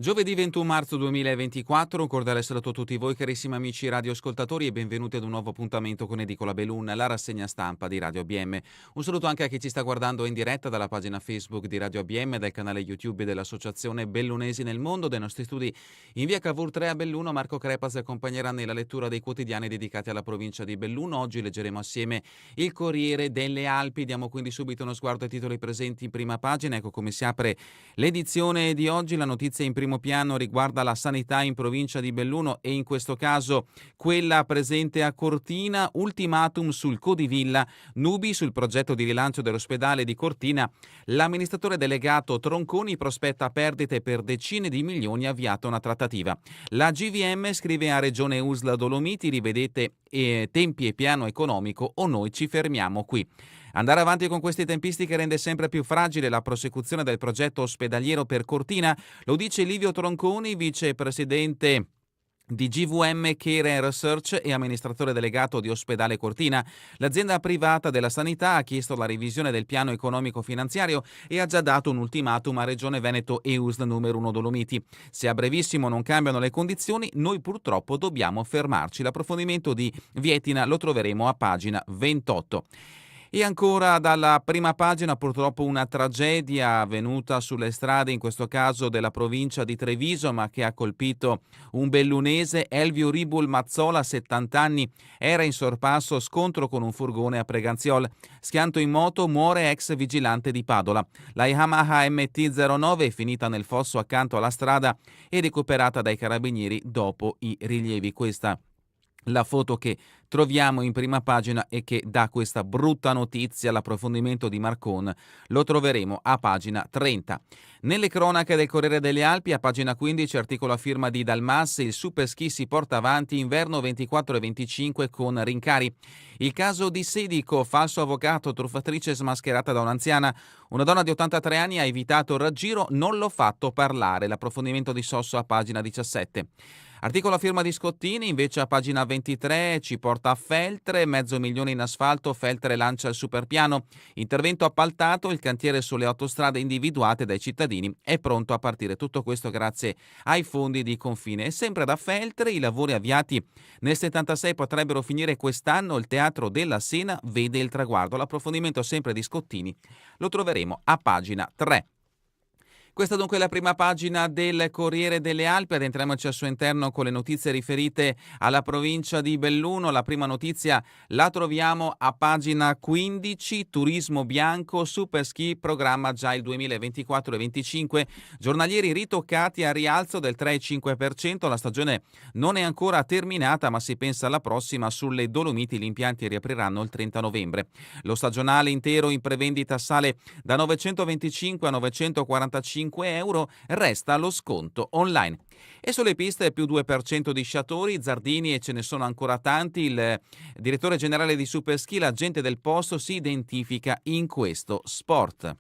Giovedì 21 marzo 2024, un cordiale saluto a tutti voi carissimi amici radioascoltatori e benvenuti ad un nuovo appuntamento con Edicola Bellun, la rassegna stampa di Radio ABM. Un saluto anche a chi ci sta guardando in diretta dalla pagina Facebook di Radio ABM, dal canale YouTube dell'Associazione Bellunesi nel Mondo, dai nostri studi in via Cavour 3 a Belluno. Marco Crepas accompagnerà nella lettura dei quotidiani dedicati alla provincia di Belluno. Oggi leggeremo assieme il Corriere delle Alpi. Diamo quindi subito uno sguardo ai titoli presenti in prima pagina. Ecco come si apre l'edizione di oggi. La notizia in primo piano riguarda la sanità in provincia di Belluno e in questo caso quella presente a Cortina. Ultimatum sul Codivilla, nubi sul progetto di rilancio dell'ospedale di Cortina. L'amministratore delegato Tronconi prospetta perdite per decine di milioni, avviata una trattativa. La GVM scrive a Regione Usla Dolomiti: rivedete tempi e piano economico o noi ci fermiamo qui. Andare avanti con queste tempistiche rende sempre più fragile la prosecuzione del progetto ospedaliero per Cortina, lo dice Livio Tronconi, vicepresidente di GVM Care Research e amministratore delegato di Ospedale Cortina. L'azienda privata della sanità ha chiesto la revisione del piano economico-finanziario e ha già dato un ultimatum a Regione Veneto e USL numero 1 Dolomiti. Se a brevissimo non cambiano le condizioni, noi purtroppo dobbiamo fermarci. L'approfondimento di Vietina lo troveremo a pagina 28. E ancora dalla prima pagina purtroppo una tragedia avvenuta sulle strade, in questo caso della provincia di Treviso, ma che ha colpito un bellunese. Elvio Ribul Mazzola, 70 anni, era in sorpasso, scontro con un furgone a Preganziol. Schianto in moto, muore ex vigilante di Padola. La Yamaha MT-09 è finita nel fosso accanto alla strada e recuperata dai carabinieri dopo i rilievi. Questa la foto che troviamo in prima pagina e che dà questa brutta notizia. L'approfondimento di Marcon lo troveremo a pagina 30. Nelle cronache del Corriere delle Alpi, a pagina 15, articolo a firma di Dalmas: il super ski si porta avanti inverno 24 e 25 con rincari. Il caso di Sedico, falso avvocato, truffatrice smascherata da un'anziana. Una donna di 83 anni ha evitato il raggiro, non l'ho fatto parlare. L'approfondimento di Sosso a pagina 17. Articolo a firma di Scottini, invece a pagina 23, ci porta a Feltre, $500,000 in asfalto, Feltre lancia il superpiano, intervento appaltato, il cantiere sulle autostrade individuate dai cittadini è pronto a partire. Tutto questo grazie ai fondi di Confine. E sempre da Feltre, i lavori avviati nel 76 potrebbero finire quest'anno, il Teatro della Sena vede il traguardo. L'approfondimento sempre di Scottini lo troveremo a pagina 3. Questa dunque è la prima pagina del Corriere delle Alpi. Addentriamoci al suo interno con le notizie riferite alla provincia di Belluno. La prima notizia la troviamo a pagina 15. Turismo bianco, super ski programma già il 2024 e 25. Giornalieri ritoccati a rialzo del 3,5%. La stagione non è ancora terminata, ma si pensa alla prossima. Sulle Dolomiti gli impianti riapriranno il 30 novembre. Lo stagionale intero in prevendita sale da 925 a 945 euro, resta lo sconto online. E sulle piste più 2% di sciatori, Zardini, e ce ne sono ancora tanti. Il direttore generale di Superski, la gente del posto, si identifica in questo sport.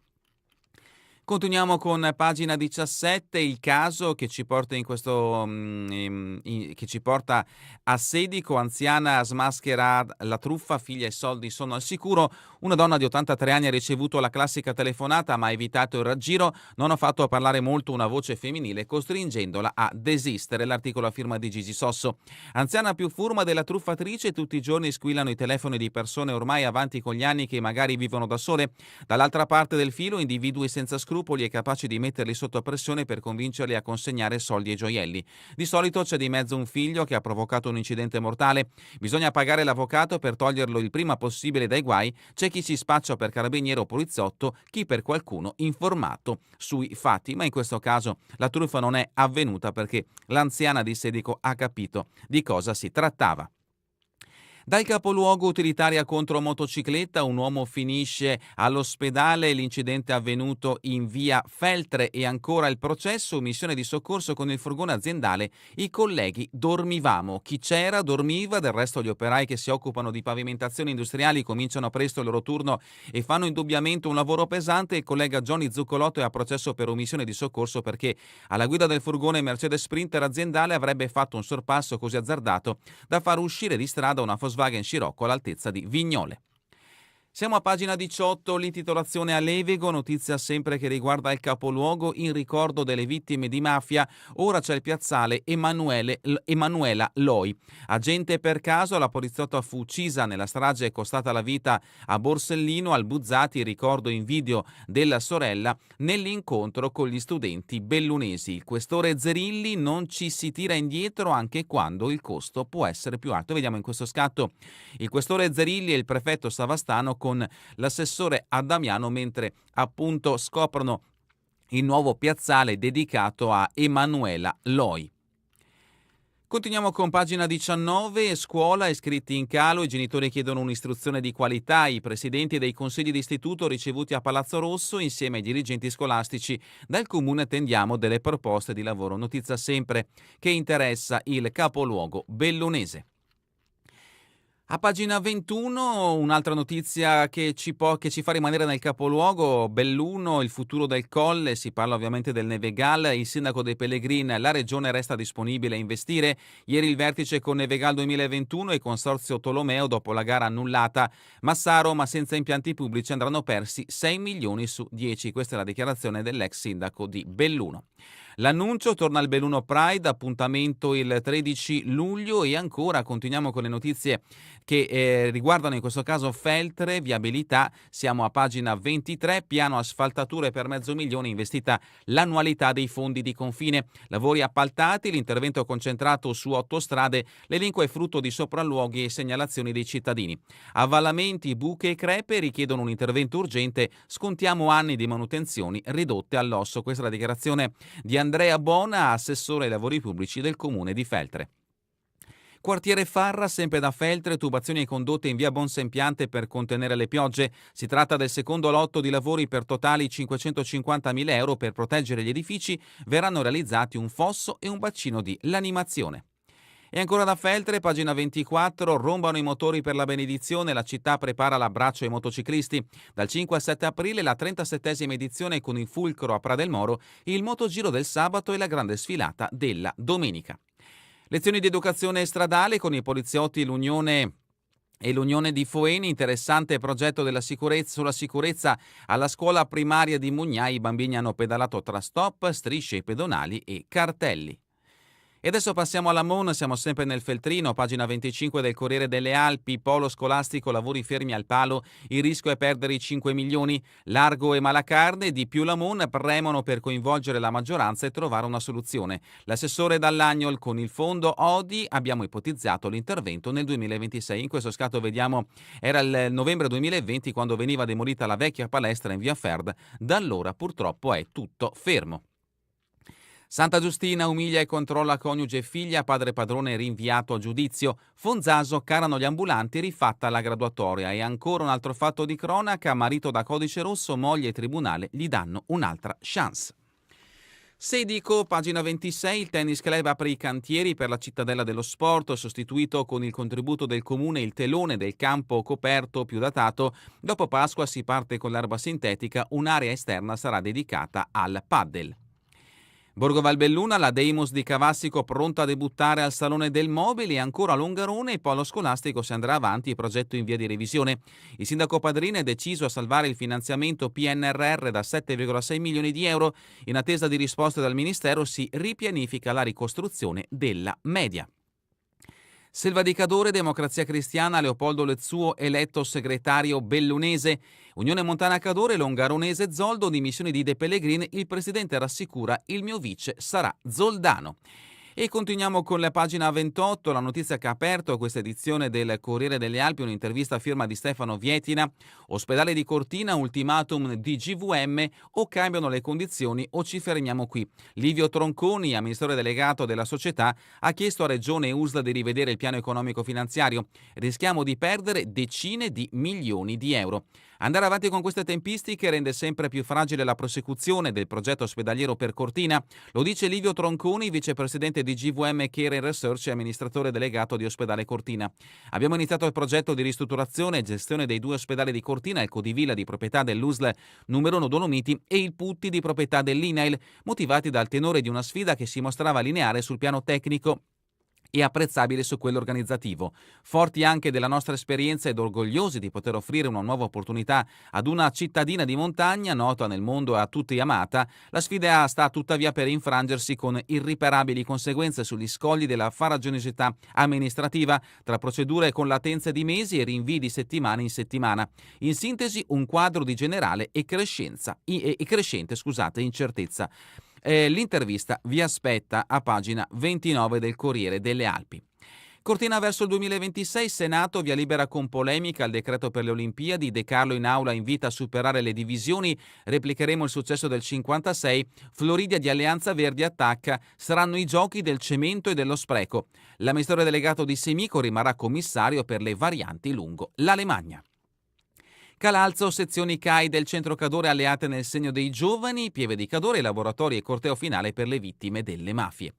Continuiamo con pagina 17, il caso che ci porta che ci porta a Sedico, anziana smaschera la truffa, figlia e soldi sono al sicuro. Una donna di 83 anni ha ricevuto la classica telefonata ma ha evitato il raggiro, non ha fatto parlare molto una voce femminile costringendola a desistere. L'articolo a firma di Gigi Sosso. Anziana più furba della truffatrice, tutti i giorni squillano i telefoni di persone ormai avanti con gli anni che magari vivono da sole. Dall'altra parte del filo individui senza scrupoli e capaci di metterli sotto pressione per convincerli a consegnare soldi e gioielli. Di solito c'è di mezzo un figlio che ha provocato un incidente mortale. Bisogna pagare l'avvocato per toglierlo il prima possibile dai guai. C'è chi si spaccia per carabiniere o poliziotto, chi per qualcuno informato sui fatti. Ma in questo caso la truffa non è avvenuta perché l'anziana di Sedico ha capito di cosa si trattava. Dal capoluogo utilitaria contro motocicletta, un uomo finisce all'ospedale, l'incidente è avvenuto in via Feltre. E ancora il processo, missione di soccorso con il furgone aziendale, i colleghi dormivamo. Chi c'era dormiva, del resto gli operai che si occupano di pavimentazioni industriali cominciano presto il loro turno e fanno indubbiamente un lavoro pesante. Il collega Johnny Zuccolotto è a processo per omissione di soccorso perché alla guida del furgone Mercedes Sprinter aziendale avrebbe fatto un sorpasso così azzardato da far uscire di strada una Volkswagen Scirocco all'altezza di Vignole. Siamo a pagina 18, l'intitolazione a Levego, notizia sempre che riguarda il capoluogo in ricordo delle vittime di mafia. Ora c'è il piazzale Emanuela Loi. Agente per caso, la poliziotta fu uccisa nella strage costata la vita a Borsellino. Al Buzzati, ricordo in video della sorella nell'incontro con gli studenti bellunesi. Il questore Zerilli: non ci si tira indietro anche quando il costo può essere più alto. Vediamo in questo scatto il questore Zerilli e il prefetto Savastano con l'assessore Addamiano mentre appunto scoprono il nuovo piazzale dedicato a Emanuela Loi. Continuiamo con pagina 19, scuola, iscritti in calo, i genitori chiedono un'istruzione di qualità, i presidenti dei consigli d'istituto ricevuti a Palazzo Rosso insieme ai dirigenti scolastici. Dal comune attendiamo delle proposte di lavoro, notizia sempre che interessa il capoluogo bellunese. A pagina 21 un'altra notizia che ci fa rimanere nel capoluogo, Belluno, il futuro del Colle, si parla ovviamente del Nevegal, il sindaco dei Pellegrin: la regione resta disponibile a investire. Ieri il vertice con Nevegal 2021 e consorzio Tolomeo dopo la gara annullata. Massaro: ma senza impianti pubblici andranno persi 6 milioni su 10. Questa è la dichiarazione dell'ex sindaco di Belluno. L'annuncio: torna al Belluno Pride, appuntamento il 13 luglio e ancora continuiamo con le notizie che riguardano in questo caso Feltre, viabilità. Siamo a pagina 23, piano asfaltature per $500,000 investita l'annualità dei fondi di confine. Lavori appaltati, l'intervento concentrato su 8 strade, l'elenco è frutto di sopralluoghi e segnalazioni dei cittadini. Avvallamenti, buche e crepe richiedono un intervento urgente, scontiamo anni di manutenzioni ridotte all'osso. Questa è la dichiarazione di Andrea Bona, assessore ai lavori pubblici del comune di Feltre. Quartiere Farra, sempre da Feltre, tubazioni e condotte in via Bonsempiante per contenere le piogge. Si tratta del secondo lotto di lavori per totali €550.000 per proteggere gli edifici. Verranno realizzati un fosso e un bacino di lanimazione. E ancora da Feltre, pagina 24, rombano i motori per la benedizione, la città prepara l'abbraccio ai motociclisti. Dal 5 al 7 aprile la 37esima edizione con il fulcro a Pra del Moro, il motogiro del sabato e la grande sfilata della domenica. Lezioni di educazione stradale con i poliziotti, l'Unione di Foeni, interessante progetto sulla sicurezza alla scuola primaria di Mugnai. I bambini hanno pedalato tra stop, strisce pedonali e cartelli. E adesso passiamo alla Mon, siamo sempre nel Feltrino, pagina 25 del Corriere delle Alpi, polo scolastico, lavori fermi al palo, il rischio è perdere i 5 milioni, Largo e Malacarne, di più la Mon, premono per coinvolgere la maggioranza e trovare una soluzione. L'assessore Dall'Agnol: con il fondo Odi abbiamo ipotizzato l'intervento nel 2026. In questo scatto vediamo, era il novembre 2020 quando veniva demolita la vecchia palestra in via Ferd, da allora purtroppo è tutto fermo. Santa Giustina umilia e controlla coniuge e figlia, padre padrone rinviato a giudizio. Fonzaso: carano gli ambulanti, rifatta la graduatoria. E ancora un altro fatto di cronaca, marito da codice rosso, moglie e tribunale gli danno un'altra chance. Sedico, pagina 26, il tennis club apre i cantieri per la cittadella dello sport, sostituito con il contributo del comune il telone del campo coperto più datato. Dopo Pasqua si parte con l'erba sintetica, un'area esterna sarà dedicata al paddle. Borgo Valbelluna, la Deimos di Cavassico pronta a debuttare al Salone del Mobile. E ancora Longarone, il polo scolastico si andrà avanti, progetto in via di revisione. Il sindaco Padrini è deciso a salvare il finanziamento PNRR da 7,6 milioni di euro. In attesa di risposte dal Ministero si ripianifica la ricostruzione della media. Selva di Cadore, Democrazia Cristiana, Leopoldo Lezzuo eletto segretario bellunese. Unione Montana Cadore, Longaronese Zoldo, dimissioni di De Pellegrin, il presidente rassicura: il mio vice sarà Zoldano. E continuiamo con la pagina 28, la notizia che ha aperto questa edizione del Corriere delle Alpi, un'intervista a firma di Stefano Vietina. Ospedale di Cortina, ultimatum di GVM: o cambiano le condizioni o ci fermiamo qui. Livio Tronconi, amministratore delegato della società, ha chiesto a Regione e USL di rivedere il piano economico finanziario. Rischiamo di perdere decine di milioni di euro. Andare avanti con queste tempistiche rende sempre più fragile la prosecuzione del progetto ospedaliero per Cortina. Lo dice Livio Tronconi, vicepresidente di GVM Care Research e amministratore delegato di Ospedale Cortina. Abbiamo iniziato il progetto di ristrutturazione e gestione dei 2 ospedali di Cortina, il Codivilla di proprietà dell'USL numero 1 Dolomiti e il Putti di proprietà dell'INAIL, motivati dal tenore di una sfida che si mostrava lineare sul piano tecnico e apprezzabile su quello organizzativo. Forti anche della nostra esperienza ed orgogliosi di poter offrire una nuova opportunità ad una cittadina di montagna nota nel mondo e a tutti amata, la sfida sta tuttavia per infrangersi con irriparabili conseguenze sugli scogli della farraginosità amministrativa, tra procedure con latenze di mesi e rinvii di settimana in settimana. In sintesi, un quadro di generale e crescente incertezza. L'intervista vi aspetta a pagina 29 del Corriere delle Alpi. Cortina verso il 2026, Senato via libera con polemica al decreto per le Olimpiadi, De Carlo in aula invita a superare le divisioni, replicheremo il successo del 56, Floridia di Alleanza Verdi attacca, saranno i giochi del cemento e dello spreco. L'amministratore delegato di Semico rimarrà commissario per le varianti lungo l'Alemagna. Calalzo, sezioni CAI del centro Cadore alleate nel segno dei giovani, Pieve di Cadore, laboratori e corteo finale per le vittime delle mafie.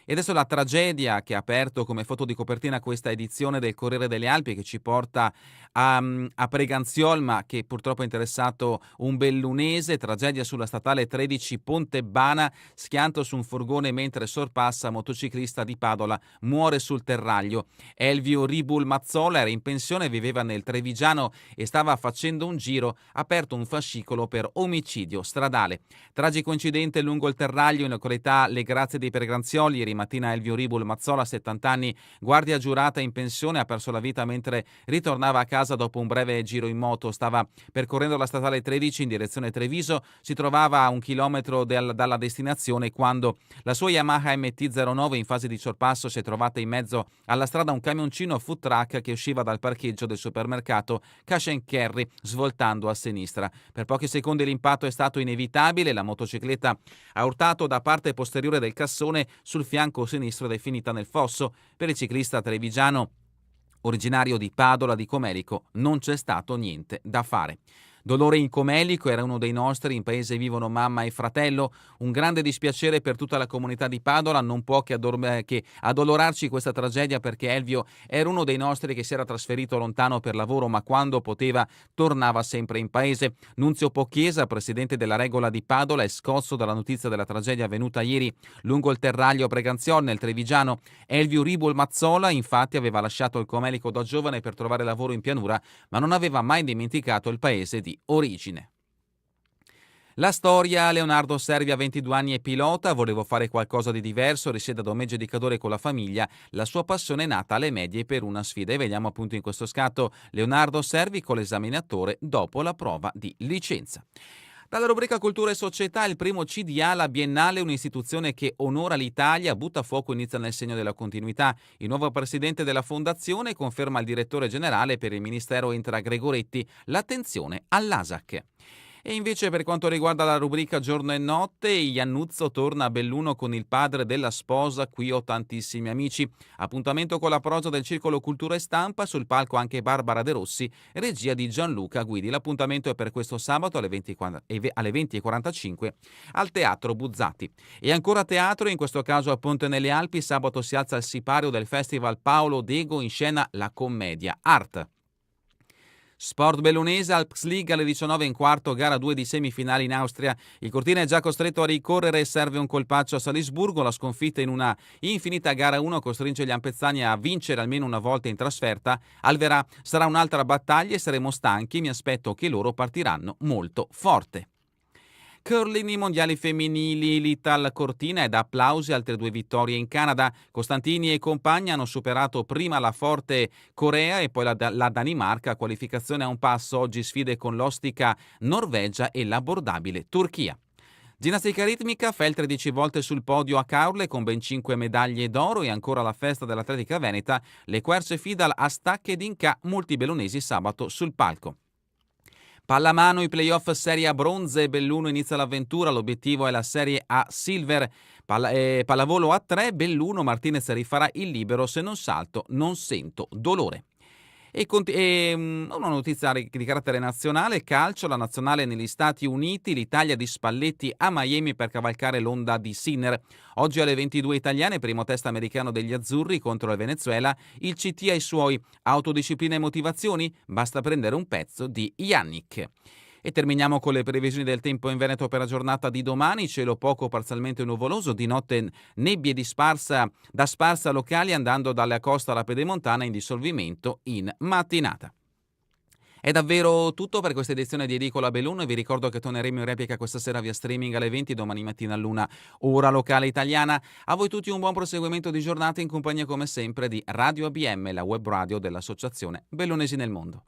E adesso la tragedia che ha aperto come foto di copertina questa edizione del Corriere delle Alpi, che ci porta a Preganziol, ma che purtroppo ha interessato un bellunese. Tragedia sulla statale 13 Pontebana, schianto su un furgone mentre sorpassa motociclista di Padola, muore sul terraglio. Elvio Ribul Mazzola era in pensione, viveva nel Trevigiano e stava facendo un giro, ha aperto un fascicolo per omicidio stradale. Tragico incidente lungo il terraglio in località Le Grazie dei Preganzioli. Ieri mattina Elvio Ribul Mazzola, 70 anni, guardia giurata in pensione, ha perso la vita mentre ritornava a casa dopo un breve giro in moto. Stava percorrendo la statale 13 in direzione Treviso, si trovava a 1 chilometro dalla destinazione quando la sua Yamaha MT-09 in fase di sorpasso si è trovata in mezzo alla strada un camioncino food truck che usciva dal parcheggio del supermercato Cash and Carry, svoltando a sinistra. Per pochi secondi l'impatto è stato inevitabile, la motocicletta ha urtato da parte posteriore del cassone sul fianco sinistro ed è finita nel fosso. Per il ciclista trevigiano originario di Padola di Comelico non c'è stato niente da fare. Dolore in Comelico, era uno dei nostri, in paese vivono mamma e fratello, un grande dispiacere per tutta la comunità di Padola, non può che addolorarci questa tragedia perché Elvio era uno dei nostri che si era trasferito lontano per lavoro ma quando poteva tornava sempre in paese. Nunzio Pocchiesa, presidente della Regola di Padola, è scosso dalla notizia della tragedia avvenuta ieri lungo il terraglio Preganziol nel Trevigiano. Elvio Ribul Mazzola infatti aveva lasciato il Comelico da giovane per trovare lavoro in pianura ma non aveva mai dimenticato il paese di origine. La storia: Leonardo Servi ha 22 anni e pilota, volevo fare qualcosa di diverso, risiede a Domeggio di Cadore con la famiglia, la sua passione è nata alle medie per una sfida e vediamo appunto in questo scatto Leonardo Servi con l'esaminatore dopo la prova di licenza. Dalla rubrica Cultura e Società, il primo CDA, la Biennale, un'istituzione che onora l'Italia, butta a fuoco, inizia nel segno della continuità. Il nuovo presidente della fondazione conferma il direttore generale per il ministero entra Gregoretti, l'attenzione all'ASAC. E invece per quanto riguarda la rubrica Giorno e Notte, Iannuzzo torna a Belluno con il padre della sposa, qui ho tantissimi amici. Appuntamento con la prosa del Circolo Cultura e Stampa, sul palco anche Barbara De Rossi, regia di Gianluca Guidi. L'appuntamento è per questo sabato alle 20:45 al Teatro Buzzati. E ancora teatro, in questo caso a Ponte nelle Alpi, sabato si alza il sipario del Festival Paolo Dego, in scena la commedia Art. Sport bellunese, Alps League alle 19 in quarto, gara 2 di semifinali in Austria. Il Cortina è già costretto a ricorrere e serve un colpaccio a Salisburgo. La sconfitta in una infinita gara 1 costringe gli ampezzani a vincere almeno una volta in trasferta. Alverà sarà un'altra battaglia e saremo stanchi. Mi aspetto che loro partiranno molto forte. Curling, i mondiali femminili, l'Ital Cortina è da applausi, altre 2 vittorie in Canada. Costantini e compagni hanno superato prima la forte Corea e poi la Danimarca, qualificazione a un passo, oggi sfide con l'ostica Norvegia e l'abbordabile Turchia. Ginnastica ritmica, Fel 13 volte sul podio a Caorle con ben 5 medaglie d'oro e ancora la festa dell'atletica veneta, le Querce Fidal a Stacche ed Inca, molti bellunesi sabato sul palco. Pallamano, i playoff Serie A bronze, Belluno inizia l'avventura, l'obiettivo è la Serie A Silver. Pallavolo a 3, Belluno, Martinez rifarà il libero, se non salto non sento dolore. Una notizia di carattere nazionale, calcio, la nazionale negli Stati Uniti, l'Italia di Spalletti a Miami per cavalcare l'onda di Sinner. Oggi alle 22 italiane, primo test americano degli azzurri contro il Venezuela, il CT ai suoi, autodisciplina e motivazioni, basta prendere un pezzo di Yannick. E terminiamo con le previsioni del tempo in Veneto per la giornata di domani: cielo poco parzialmente nuvoloso, di notte nebbie da sparsa locali andando dalla costa alla pedemontana in dissolvimento in mattinata. È davvero tutto per questa edizione di Edicola Belluno e vi ricordo che torneremo in replica questa sera via streaming alle 20, domani mattina all'1 ora locale italiana. A voi tutti un buon proseguimento di giornata in compagnia come sempre di Radio ABM, la web radio dell'Associazione Bellunesi nel Mondo.